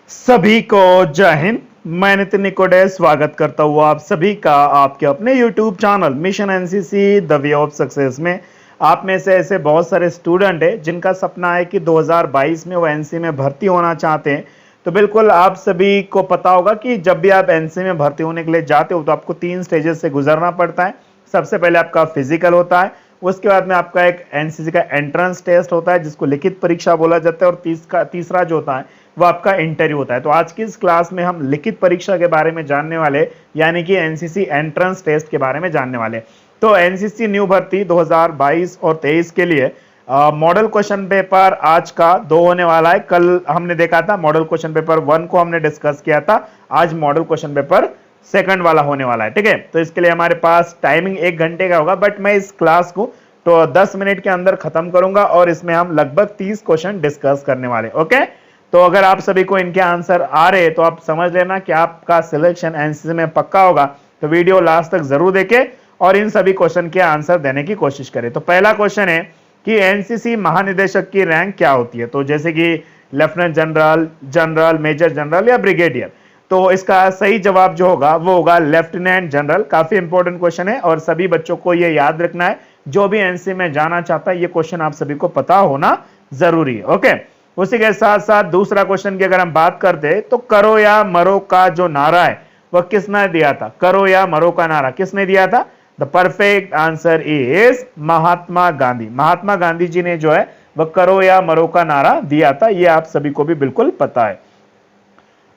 सभी को जय हिंद। मैं नितिन निकोडे स्वागत करता हूँ आप सभी का आपके अपने YouTube channel mission NCC the way of success में। आप में से ऐसे बहुत सारे स्टूडेंट हैं जिनका सपना है कि 2022 में वो एनसी में भर्ती होना चाहते हैं। तो बिल्कुल आप सभी को पता होगा कि जब भी आप एनसी में भर्ती होने के लिए जाते हो तो आपको 3 स्टेजेस से गुजरना पड़ता है। सबसे पहले आपका फिजिकल होता है, उसके बाद में आपका एक एनसीसी का एंट्रेंस टेस्ट होता है जिसको लिखित परीक्षा बोला जाता है, और तीसरा जो होता है वो आपका इंटरव्यू होता है। तो आज की इस क्लास में हम लिखित परीक्षा के बारे में जानने वाले, यानी कि एनसीसी एंट्रेंस टेस्ट के बारे में जानने वाले। तो एनसीसी न्यू भर्ती 2022 और 23 के लिए मॉडल क्वेश्चन पेपर आज का 2 होने वाला है। कल हमने देखा था मॉडल क्वेश्चन पेपर 1 को हमने डिस्कस किया था, आज मॉडल क्वेश्चन पेपर सेकंड वाला होने वाला है। ठीक है, तो इसके लिए हमारे पास टाइमिंग 1 घंटे का होगा, बट मैं इस क्लास को तो 10 मिनट के अंदर खत्म करूंगा और इसमें हम लगभग 30 क्वेश्चन डिस्कस करने वाले। ओके, तो अगर आप सभी को इनके आंसर आ रहे तो आप समझ लेना कि आपका सिलेक्शन एनसीसी में पक्का होगा। तो वीडियो लास्ट तक जरूर देखें और इन सभी क्वेश्चन के आंसर देने की कोशिश करें। तो पहला क्वेश्चन है कि एनसीसी महानिदेशक की रैंक क्या होती है। तो जैसे कि lieutenant general, general, major general या ब्रिगेडियर। तो इसका सही जवाब जो होगा वो होगा लेफ्टिनेंट जनरल। काफी इंपॉर्टेंट क्वेश्चन है और सभी बच्चों को ये याद रखना है। जो भी एनसीसी में जाना चाहता है ये क्वेश्चन आप सभी को पता होना जरूरी है। ओके, उसी के साथ साथ दूसरा क्वेश्चन की अगर हम बात करते तो करो या मरो का जो नारा है वह किसने दिया था। करो या मरो का नारा किसने दिया था? The perfect answer is Mahatma Gandhi. Mahatma Gandhi ji ने जो है वह करो या मरो का नारा दिया था, ये आप सभी को भी बिल्कुल पता है।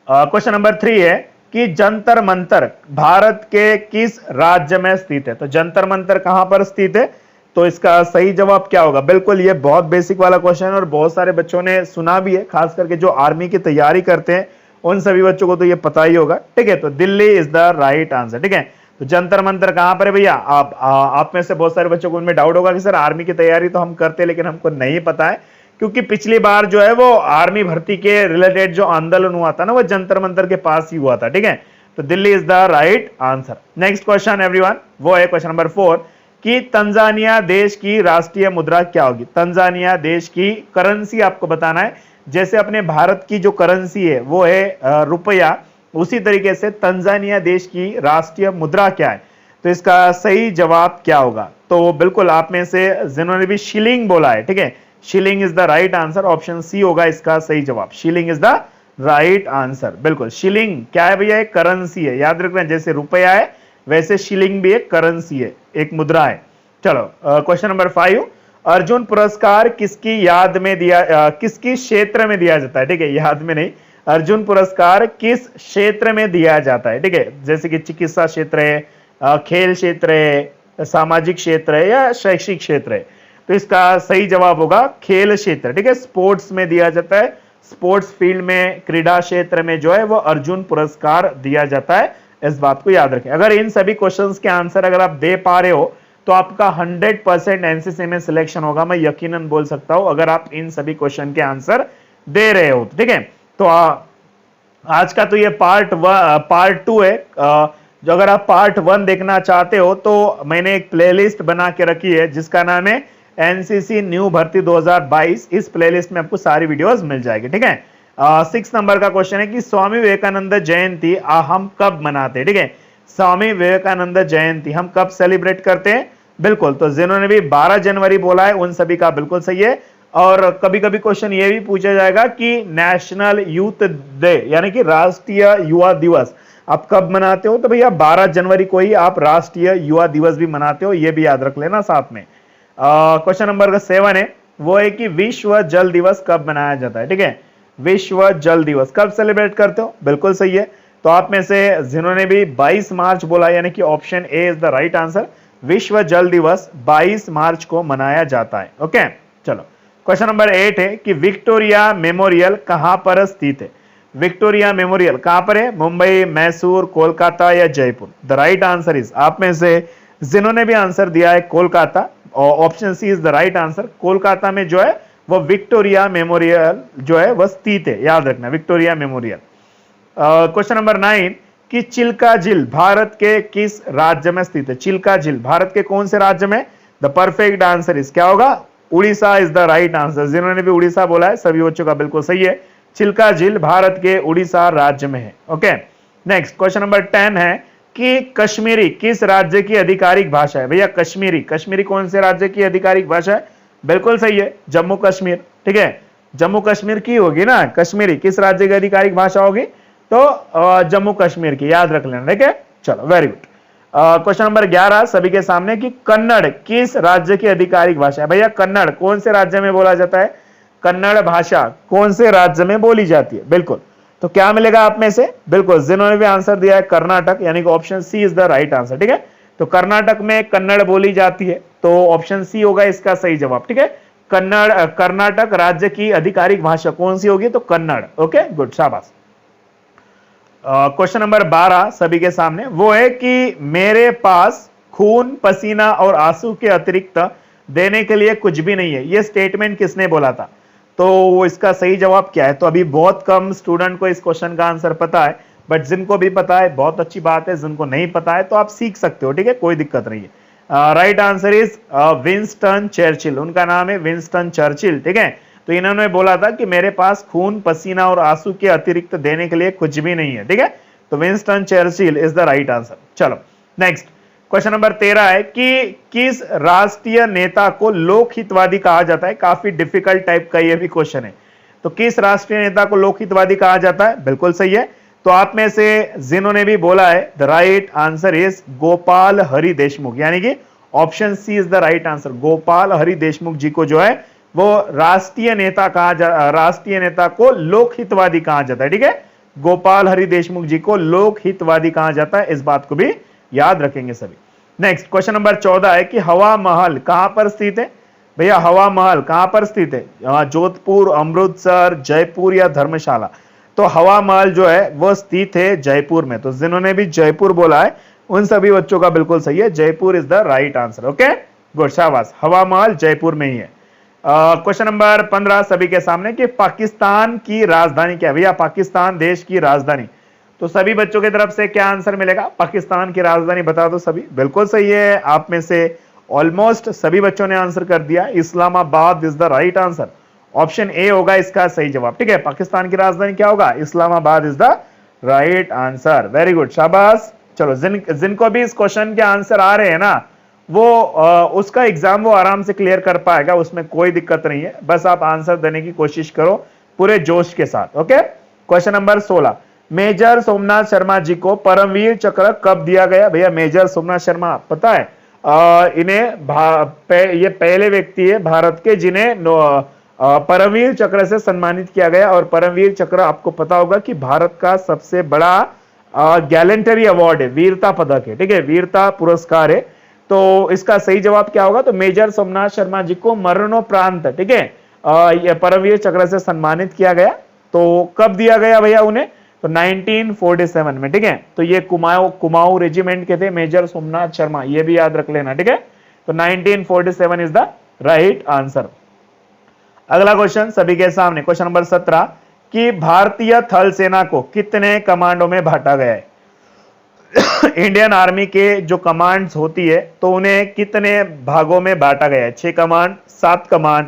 क्वेश्चन नंबर 3 है कि जंतर मंतर भारत के किस राज्य में स्थित है। तो जंतर मंतर कहां पर स्थित है? तो इसका सही जवाब क्या होगा? बिल्कुल ये बहुत बेसिक वाला क्वेश्चन है और बहुत सारे बच्चों ने सुना भी है, खास करके जो आर्मी की तैयारी करते हैं उन सभी बच्चों को तो ये पता ही होगा। ठीक है, तो Delhi is the right answer. ठीक है, तो जंतर मंतर कहां पर है भैया? आप में से बहुत सारे बच्चों को उनमें डाउट होगा कि सर आर्मी की तैयारी तो हम करते हैं लेकिन हमको नहीं पता है, क्योंकि पिछली बार जो है वो आर्मी भर्ती के रिलेटेड जो आंदोलन हुआ था ना वो जंतर मंतर के पास ही हुआ था। ठीक है, तो Delhi is the right answer. Next question everyone, वो है क्वेश्चन नंबर 4 कि तंजानिया देश की राष्ट्रीय मुद्रा क्या होगी। तंजानिया देश की करेंसी आपको बताना है। जैसे अपने भारत की जो करेंसी है वो है रुपया, उसी तरीके से तंजानिया देश की राष्ट्रीय मुद्रा क्या है। तो इसका सही जवाब क्या होगा? तो बिल्कुल आप में से जिन्होंने भी शिलिंग बोला है, ठीक है, shilling is the right answer. Option C होगा इसका सही जवाब। Shilling is the right answer. बिल्कुल, शिलिंग क्या है भैया? एक करेंसी है, याद रखना। जैसे रुपया है वैसे शिलिंग भी एक करेंसी है, एक मुद्रा है। चलो क्वेश्चन नंबर 5, अर्जुन पुरस्कार किसकी याद में दिया, किसकी क्षेत्र में दिया जाता है? ठीक है, याद में नहीं, अर्जुन पुरस्कार किस क्षेत्र में दिया जाता है? ठीक है, जैसे कि चिकित्सा क्षेत्र है, खेल क्षेत्र है, सामाजिक क्षेत्र है या शैक्षिक क्षेत्र है। तो इसका सही जवाब होगा खेल क्षेत्र। ठीक है, स्पोर्ट्स में दिया जाता है, स्पोर्ट्स फील्ड में, क्रीडा क्षेत्र में जो है वो अर्जुन पुरस्कार दिया जाता है। इस बात को याद रखें। अगर इन सभी क्वेश्चंस के आंसर अगर आप दे पा रहे हो तो आपका 100% एनसीसी में सिलेक्शन होगा, मैं यकीनन बोल सकता हूं, अगर आप इन सभी क्वेश्चन के आंसर दे रहे हो। ठीक है, तो आज का तो ये पार्ट 2 है। जो अगर आप पार्ट 1 देखना चाहते हो तो मैंने एक प्लेलिस्ट बना के रखी है जिसका नाम है एनसीसी न्यू भर्ती 2022। इस प्लेलिस्ट में आपको सारी वीडियोस मिल जाएगी। ठीक है, 6 नंबर का क्वेश्चन है कि स्वामी विवेकानंद जयंती हम कब मनाते हैं। ठीक है, स्वामी विवेकानंद जयंती हम कब सेलिब्रेट करते हैं? बिल्कुल, तो जिन्होंने भी 12 जनवरी बोला है उन सभी का बिल्कुल सही है। और कभी कभी क्वेश्चन ये भी पूछा जाएगा कि नेशनल यूथ डे यानी कि राष्ट्रीय युवा दिवस आप कब मनाते हो? तो भैया 12 जनवरी को ही आप राष्ट्रीय युवा दिवस भी मनाते हो, ये भी याद रख लेना साथ में। क्वेश्चन नंबर 7 है, वो है कि विश्व जल दिवस कब मनाया जाता है। ठीक है, विश्व जल दिवस कब सेलिब्रेट करते हो? बिल्कुल सही है। तो आप में से जिन्होंने भी 22 मार्च बोला, यानी कि option A is the right answer. विश्व जल दिवस 22 मार्च को मनाया जाता है। ओके, चलो क्वेश्चन नंबर 8 है कि विक्टोरिया मेमोरियल कहां पर स्थित है। विक्टोरिया मेमोरियल कहां पर है? मुंबई, मैसूर, कोलकाता या Jaipur? The right answer is, आप में से जिन्होंने भी आंसर दिया है Kolkata, option C is the right answer. Kolkata में जो है वो विक्टोरिया मेमोरियल जो है वह स्थित है, याद रखना, विक्टोरिया मेमोरियल। क्वेश्चन नंबर 9 कि चिल्का झील भारत के किस राज्य में स्थित है। चिल्का झील भारत के कौन से राज्य में? द परफेक्ट आंसर इज क्या होगा? Orissa is the right answer. जिन्होंने भी उड़ीसा बोला है सभी बच्चों का बिल्कुल सही है। चिल्का झील भारत के उड़ीसा राज्य में है। ओके, नेक्स्ट क्वेश्चन नंबर 10 है कि कश्मीरी किस राज्य की आधिकारिक भाषा है? भैया कश्मीरी कौन से राज्य की आधिकारिक भाषा है? बिल्कुल सही है, जम्मू कश्मीर। ठीक है, जम्मू कश्मीर की होगी ना। कश्मीरी किस राज्य की आधिकारिक भाषा होगी? तो जम्मू कश्मीर की, याद रख लेना। ठीक है, चलो वेरी गुड। क्वेश्चन नंबर 11 सभी के सामने कि कन्नड़ किस राज्य की आधिकारिक भाषा है? भैया कन्नड़ कौन से राज्य में बोला जाता है? कन्नड़ भाषा कौन से राज्य में बोली जाती है? बिल्कुल, तो क्या मिलेगा आप में से? बिल्कुल, जिन्होंने भी आंसर दिया है कर्नाटक, यानी कि option C is the right answer. ठीक है, तो कर्नाटक में कन्नड़ बोली जाती है, तो ऑप्शन सी होगा इसका सही जवाब। ठीक है, कर्नाटक राज्य की आधिकारिक भाषा कौन सी होगी? तो कन्नड़। ओके, गुड, शाबाश। क्वेश्चन नंबर 12 सभी के सामने वो है कि मेरे पास खून, पसीना और आंसू के अतिरिक्त देने के लिए कुछ भी नहीं है, ये स्टेटमेंट किसने बोला था? तो इसका सही जवाब क्या है? तो अभी बहुत कम स्टूडेंट को इस क्वेश्चन का आंसर पता है, बट जिनको भी पता है बहुत अच्छी बात है, जिनको नहीं पता है तो आप सीख सकते हो। ठीक है, कोई दिक्कत नहीं है। Right answer is Winston Churchill, उनका नाम है विंस्टन चर्चिल। ठीक है, तो इन्होंने बोला था कि मेरे पास खून, पसीना और आंसू के अतिरिक्त देने के लिए कुछ भी नहीं है। ठीक है, तो Winston Churchill is the right answer. चलो नेक्स्ट क्वेश्चन नंबर 13 है कि किस राष्ट्रीय नेता को लोकहितवादी कहा जाता है? काफी डिफिकल्ट टाइप का ये भी क्वेश्चन है। तो किस राष्ट्रीय नेता को लोकहितवादी कहा जाता है? बिल्कुल सही है। तो आप में से जिन्होंने भी बोला है the right answer is Gopal Hari Deshmukh, यानी कि option C is the right answer. Gopal Hari Deshmukh ji को जो है वो राष्ट्रीय नेता को लोकहितवादी कहा जाता है। ठीक है, गोपाल हरि देशमुख जी को लोकहितवादी कहा जाता है, इस बात को भी याद रखेंगे सभी। नेक्स्ट क्वेश्चन नंबर 14 है कि हवा महल कहां पर स्थित है? भैया हवा महल कहां पर स्थित है? जोधपुर, अमृतसर, जयपुर या धर्मशाला? तो हवा महल जो है वो स्थित है जयपुर में। तो जिन्होंने भी जयपुर बोला है उन सभी बच्चों का बिल्कुल सही है, Jaipur is the right answer. Okay, good, शाबाश, हवा महल जयपुर में ही है। क्वेश्चन नंबर 15 सभी के सामने कि पाकिस्तान की राजधानी क्या है? भैया पाकिस्तान देश की राजधानी, तो सभी बच्चों की तरफ से क्या आंसर मिलेगा? पाकिस्तान की राजधानी बता दो सभी। बिल्कुल सही है, आप में से ऑलमोस्ट सभी बच्चों ने आंसर कर दिया, Islamabad is the right answer. Option A होगा इसका सही जवाब। ठीक है, पाकिस्तान की राजधानी क्या होगा? Islamabad is the right answer. Very good, शाबाश। चलो जिनको भी इस क्वेश्चन के आंसर आ रहे हैं ना, वो उसका एग्जाम वो आराम से क्लियर कर पाएगा, उसमें कोई दिक्कत नहीं है। बस आप आंसर देने की कोशिश करो पूरे जोश के साथ। Okay, question number 16, major Somnath Sharma ji को परमवीर चक्र कब दिया गया? भैया मेजर सोमनाथ शर्मा पता है, ये पहले व्यक्ति है भारत के जिन्हें परमवीर चक्र से सम्मानित किया गया। और परमवीर चक्र आपको पता होगा कि भारत का सबसे बड़ा गैलेंटरी अवार्ड है, वीरता पदक है। ठीक है, वीरता पुरस्कार है। तो इसका सही जवाब क्या होगा? तो मेजर सोमनाथ शर्मा जी को मरणोपरांत, ठीक है, ये परमवीर चक्र से सम्मानित किया गया। तो कब दिया गया भैया उन्हें? तो 1947 में। ठीक है, तो ये कुमाऊं रेजिमेंट के थे मेजर सोमनाथ शर्मा, ये भी याद रख लेना। ठीक है, तो 1947 इज द राइट आंसर। अगला क्वेश्चन सभी के सामने, क्वेश्चन नंबर 17 कि भारतीय थल सेना को कितने कमांडों में बांटा गया है? इंडियन आर्मी के जो कमांड्स होती है तो उन्हें कितने भागों में बांटा गया है? 6 कमांड, 7 कमांड,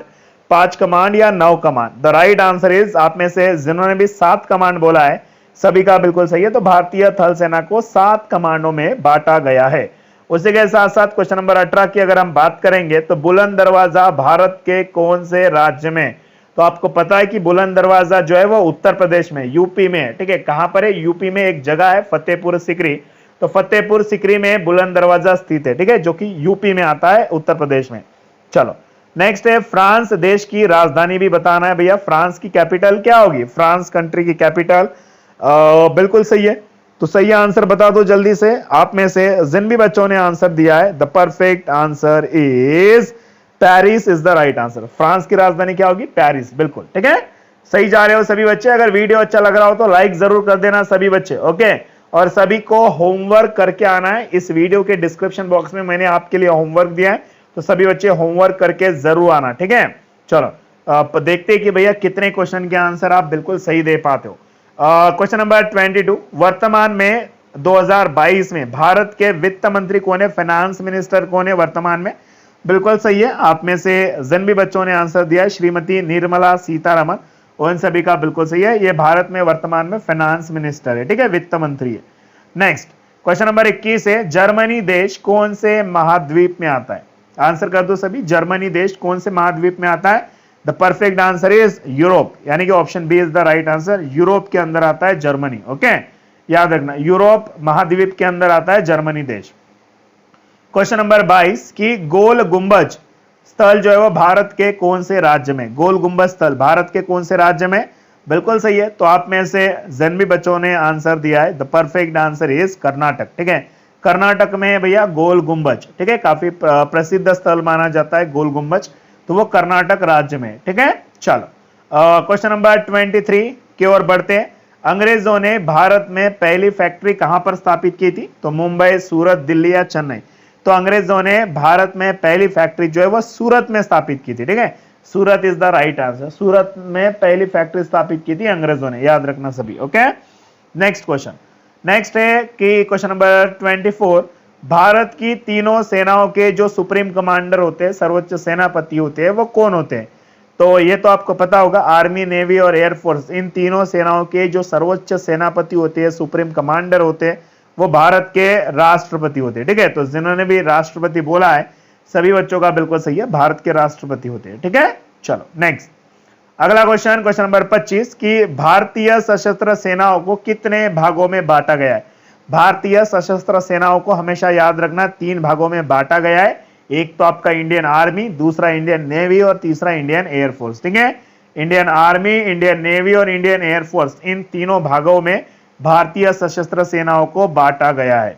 5 कमांड या 9 command? The right answer is, आप में से जिन्होंने भी 7 कमांड बोला है सभी का बिल्कुल सही है। तो भारतीय थल सेना को 7 कमांडों में बांटा गया है। उसी के साथ साथ क्वेश्चन नंबर 18 की अगर हम बात करेंगे तो बुलंद दरवाजा भारत के कौन से राज्य में? तो आपको पता है कि बुलंद दरवाजा जो है वो उत्तर प्रदेश में, यूपी में है। ठीक है, कहां पर है? यूपी में एक जगह है फतेहपुर सिकरी, तो फतेहपुर सिकरी में बुलंद दरवाजा स्थित है। ठीक है, जो कि यूपी में आता है, उत्तर प्रदेश में। चलो नेक्स्ट है फ्रांस देश की राजधानी भी बताना है भैया। फ्रांस की कैपिटल क्या होगी? फ्रांस कंट्री की कैपिटल बिल्कुल सही है। तो सही आंसर बता दो जल्दी से, आप में से जिन भी बच्चों ने आंसर दिया है। The perfect answer is Paris is the right answer. France की राजधानी क्या होगी? पेरिस। बिल्कुल ठीक है, सही जा रहे हो सभी बच्चे। अगर वीडियो अच्छा लग रहा हो तो लाइक जरूर कर देना सभी बच्चे। ओके, और सभी को होमवर्क करके आना है। इस वीडियो के डिस्क्रिप्शन बॉक्स में मैंने आपके लिए होमवर्क दिया है, तो सभी बच्चे होमवर्क करके जरूर आना। ठीक है, चलो देखते हैं कि भैया कितने क्वेश्चन के आंसर आप बिल्कुल सही दे पाते हो। क्वेश्चन नंबर 22, वर्तमान में 2022 में भारत के वित्त मंत्री कौन है? फाइनेंस मिनिस्टर कौन है वर्तमान में? बिल्कुल सही है, आप में से जिन भी बच्चों ने आंसर दिया है श्रीमती निर्मला सीतारमण। उन सभी का बिल्कुल सही है। ये भारत में वर्तमान में फाइनेंस मिनिस्टर है, ठीक है, वित्त मंत्री है। नेक्स्ट क्वेश्चन नंबर 21 है, जर्मनी देश कौन से महाद्वीप में आता है? आंसर कर दो सभी, जर्मनी देश कौन से महाद्वीप में आता है? The perfect answer is Europe, यानी कि option B is the right answer. Europe के अंदर आता है जर्मनी, ओके, याद रखना, यूरोप महाद्वीप के अंदर आता है जर्मनी देश। क्वेश्चन नंबर 22 की गोल गुंबज स्थल जो है वो भारत के कौन से राज्य में? गोल गुंबज स्थल भारत के कौन से राज्य में? बिल्कुल सही है। तो आप में से जिन भी बच्चों ने आंसर दिया है, the perfect answer is Karnataka, ठीक है, कर्नाटक में है भैया गोल गुंबज, ठीक है, काफी प्रसिद्ध स्थल माना जाता है गोल गुंबज, तो वो कर्नाटक राज्य में, ठीक है। चलो क्वेश्चन नंबर 23 की ओर बढ़ते हैं। अंग्रेजों ने भारत में पहली फैक्ट्री कहां पर स्थापित की थी? तो मुंबई, सूरत, दिल्ली या चेन्नई? तो अंग्रेजों ने भारत में पहली फैक्ट्री जो है वो सूरत में स्थापित की थी, ठीक है, सूरत इज द राइट आंसर। सूरत में पहली फैक्ट्री स्थापित की थी अंग्रेजों ने, याद रखना सभी, ओके। नेक्स्ट क्वेश्चन, नेक्स्ट है कि क्वेश्चन नंबर 24, भारत की तीनों सेनाओं के जो सुप्रीम कमांडर होते हैं, सर्वोच्च सेनापति होते हैं, वो कौन होते हैं? तो ये तो आपको पता होगा, आर्मी, नेवी और एयरफोर्स, इन तीनों सेनाओं के जो सर्वोच्च सेनापति होते हैं, सुप्रीम कमांडर होते हैं, वो भारत के राष्ट्रपति होते हैं, ठीक है। तो जिन्होंने भी राष्ट्रपति बोला है सभी बच्चों का बिल्कुल सही है, भारत के राष्ट्रपति होते हैं, ठीक है। चलो नेक्स्ट अगला क्वेश्चन, क्वेश्चन नंबर 25 कि भारतीय सशस्त्र सेनाओं को कितने भागों में बांटा गया है? भारतीय सशस्त्र सेनाओं को हमेशा याद रखना 3 भागों में बांटा गया है। एक तो आपका इंडियन आर्मी, दूसरा इंडियन नेवी और तीसरा इंडियन एयरफोर्स, ठीक है। इंडियन आर्मी, इंडियन नेवी और इंडियन एयरफोर्स, इन तीनों भागों में भारतीय सशस्त्र सेनाओं को बांटा गया है।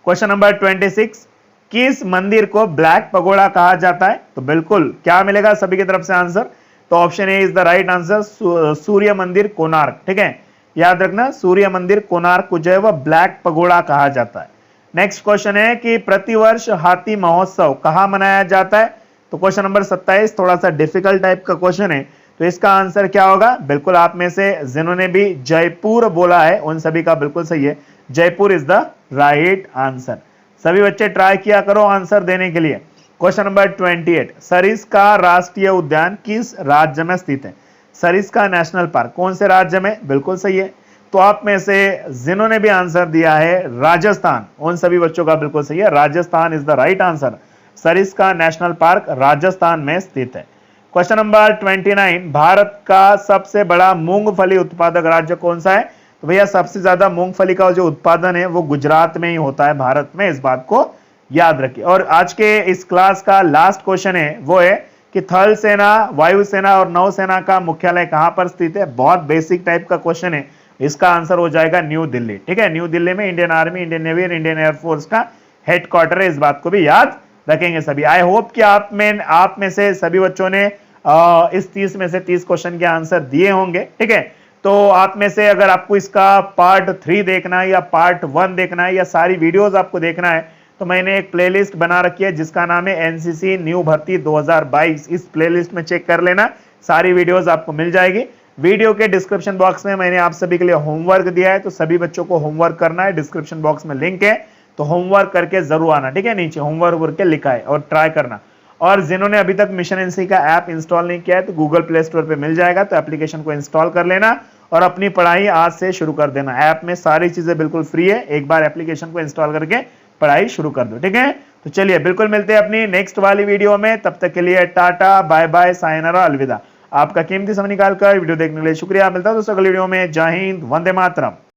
क्वेश्चन नंबर 26, किस मंदिर को ब्लैक पगोड़ा कहा जाता है? तो बिल्कुल क्या मिलेगा सभी की तरफ से आंसर? तो option A is the right answer, सूर्य मंदिर कोणार्क, ठीक है, याद रखना, सूर्य मंदिर कोणार्क को जो है वह ब्लैक पगोड़ा कहा जाता है। नेक्स्ट क्वेश्चन है कि प्रतिवर्ष हाथी महोत्सव कहां मनाया जाता है? तो क्वेश्चन नंबर 27 थोड़ा सा डिफिकल्ट टाइप का क्वेश्चन है, तो इसका आंसर क्या होगा? बिल्कुल आप में से जिन्होंने भी जयपुर बोला है उन सभी का बिल्कुल सही है, Jaipur is the right answer. सभी बच्चे ट्राई किया करो आंसर देने के लिए। क्वेश्चन नंबर 28, सरिस्का राष्ट्रीय उद्यान किस राज्य में स्थित है? सरिस्का नेशनल पार्क कौन से राज्य में? बिल्कुल सही है। तो आप में से जिन्होंने भी आंसर दिया है राजस्थान, उन सभी बच्चों का बिल्कुल सही है, Rajasthan is the right answer. Sariska national park Rajasthan में स्थित है। क्वेश्चन नंबर 29, भारत का सबसे बड़ा मूंगफली उत्पादक राज्य कौन सा है? तो भैया सबसे ज्यादा मूंगफली का जो उत्पादन है वो गुजरात में ही होता है, भारत में, इस बात को याद रखिए। और आज के इस क्लास का लास्ट क्वेश्चन है वो है कि थल सेना, वायुसेना और नौसेना का मुख्यालय कहां पर स्थित है? बहुत बेसिक टाइप का क्वेश्चन है, इसका आंसर हो जाएगा न्यू दिल्ली, ठीक है। न्यू दिल्ली में इंडियन आर्मी, इंडियन नेवी और इंडियन एयरफोर्स का हेडक्वार्टर है, इस बात को भी याद रखेंगे सभी। आई होप कि आप में से सभी बच्चों ने इस 30 में से 30 क्वेश्चन के आंसर दिए होंगे, ठीक है। तो आप में से अगर आपको इसका पार्ट 3 देखना है या पार्ट 1 देखना है या सारी वीडियोस आपको देखना है, तो मैंने एक प्लेलिस्ट बना रखी है जिसका नाम है एनसीसी न्यू भर्ती 2022। इस प्लेलिस्ट में चेक कर लेना, सारी वीडियोस आपको मिल जाएगी। वीडियो के डिस्क्रिप्शन बॉक्स में मैंने आप सभी के लिए होमवर्क दिया है, तो सभी बच्चों को होमवर्क करना है, डिस्क्रिप्शन बॉक्स में लिंक है, तो होमवर्क करके जरूर आना, ठीक है। नीचे होमवर्क करके लिखा है और ट्राई करना। और जिन्होंने अभी तक मिशन एनसी का ऐप इंस्टॉल नहीं किया है तो गूगल प्ले स्टोर पे मिल जाएगा, तो एप्लीकेशन को इंस्टॉल कर लेना और अपनी पढ़ाई आज से शुरू कर देना। ऐप में सारी चीजें बिल्कुल फ्री है, एक बार एप्लीकेशन को इंस्टॉल करके पढ़ाई शुरू कर दो, ठीक है। तो चलिए बिल्कुल मिलते हैं अपनी नेक्स्ट वाली वीडियो में, तब तक के लिए टाटा, बाय बाय, सायनारा, अलविदा। आपका कीमती समय निकालकर वीडियो देखने के लिए शुक्रिया। मिलता है दोस्तों अगली वीडियो में। जय हिंद, वंदे मातरम।